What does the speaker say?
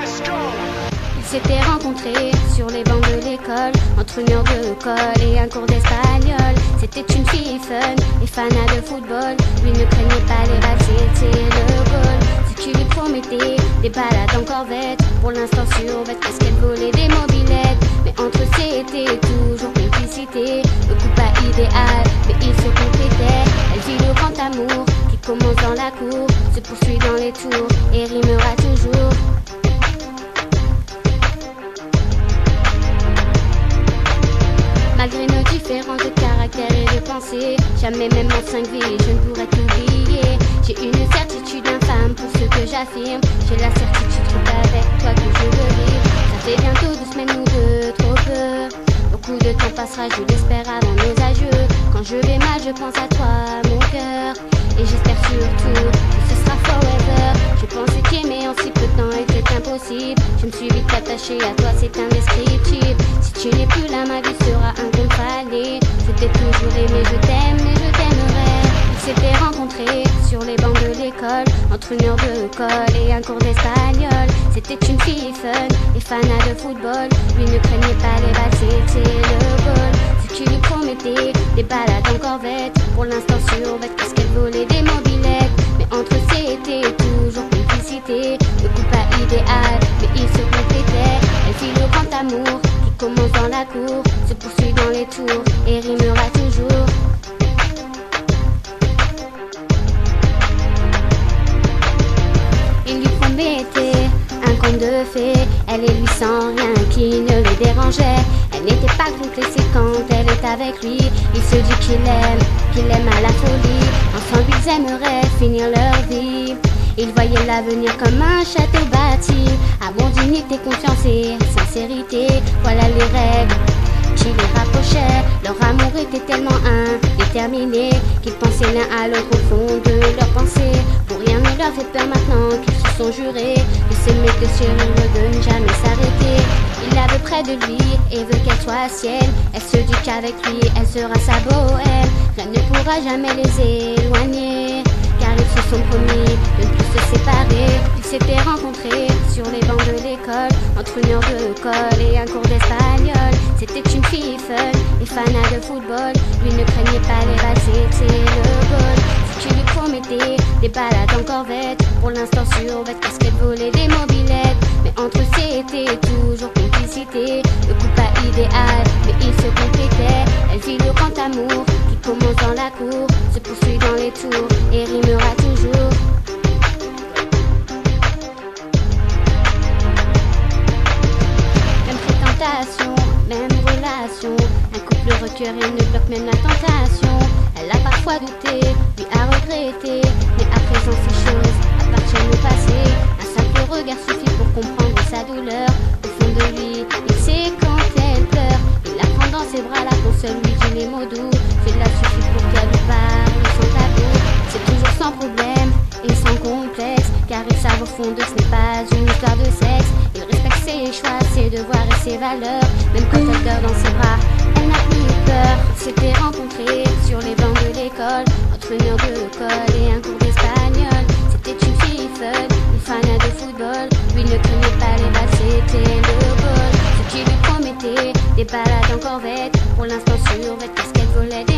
Ils s'étaient rencontrés sur les bancs de l'école, entre une heure de colle et un cours d'espagnol. C'était une fille fun et fanat de football. Lui ne craignait pas les balles, c'était le goal. Si tu lui promettais des balades en corvette, pour l'instant survête parce qu'elle volait des mobilettes. Mais entre eux c'était toujours complicité, le coup pas idéal, mais il se complétait. Elle vit le grand amour qui commence dans la cour, se poursuit dans les tours et rimera toujours. Malgré nos différences de caractère et de pensée, jamais même en 5 vies je ne pourrais t'oublier. J'ai une certitude infâme pour ce que j'affirme. J'ai la certitude qu'avec toi que je veux vivre. Ça fait bientôt 12 semaines ou 2, trop peu. Beaucoup de temps passera, je l'espère, avant nos adieux. Quand je vais mal, je pense à toi, mon cœur. Et j'espère surtout que ce sera forever. Je pensais qu'aimer en si peu de temps était impossible. Je me suis vite attachée à toi, c'est indescriptible. Si tu n'es plus là, ma vie sera incontrôlée. Je t'ai toujours aimé, je t'aime et je t'aimerai. Ils s'étaient rencontrés sur les bancs de l'école, entre une heure de colle et un cours d'espagnol. C'était une fille fun et fanat de football. Lui ne craignait pas les balles, c'était le goal. Si tu lui promettais des balades en corvette, pour l'instant survête parce qu'elle volait des mobilettes. Mais entre eux c'était toujours complicité, le coup pas idéal, mais il se complétait. Elle vit le grand amour qui commence dans la cour, se poursuit dans les tours et rimera toujours. Il lui promettait un conte de fées, elle et lui sans rien qui ne le dérangeait. Elle n'était pas complexée quand elle est avec lui. Il se dit qu'il aime à la folie. Ensemble ils aimeraient finir leur vie. Ils voyaient l'avenir comme un château bâti. Amour, dignité, confiance et sincérité, voilà les règles qui les rapprochaient. Leur amour était tellement indéterminé qu'ils pensaient l'un à l'autre au fond de leur pensée. Pour rien ne leur fait peur maintenant qu'ils se sont jurés de s'aimer, que sur eux de ne jamais s'arrêter. Il la veut près de lui et veut qu'elle soit sienne. Elle se dit qu'avec lui elle sera sa bohème. Rien ne pourra jamais les éloigner, car ils se sont promis de ne plus se séparer. Ils s'étaient rencontrés sur les bancs de l'école, entre une heure de colle et un cours d'espagnol. C'était une fille fun et fanat de football. Lui ne craignait pas les balles, c'était le goal. Si tu lui promettais des balades en corvette, pour l'instant survête parce qu'elle volait des mobilettes. Mais entre eux c'était toujours complicité, le coup pas idéal, mais il se complétait. Elle vit le grand amour qui commence dans la cour, se poursuit dans les tours et rimera toujours. Même fréquentation, même relation, un couple requéré ne bloque même la tentation. Elle a parfois douté, lui a regretté, mais à présent ces choses appartiennent au passé. Un simple regard suffit pour comprendre sa douleur. Au fond de lui, il sait quand elle pleure. Il la prend dans ses bras, la console, lui dit les mots doux. Cela suffit pour qu'elle lui parle sans tabou. C'est toujours sans problème et sans complexe, car ils savent au fond de ce n'est pas une histoire de sexe. Il respecte ses choix, ses devoirs et ses valeurs. Même quand elle dort dans ses bras, elle n'a plus peur. Ils s'étaient rencontrés sur les bancs de l'école, entre une heure de colle et un cours d'espagnol. C'était une fille fun, une fanat de football. Lui ne craignait pas les balles, c'était le goal. Ce qui lui promettait des balades en corvette, pour l'instant survête parce qu'elle volait des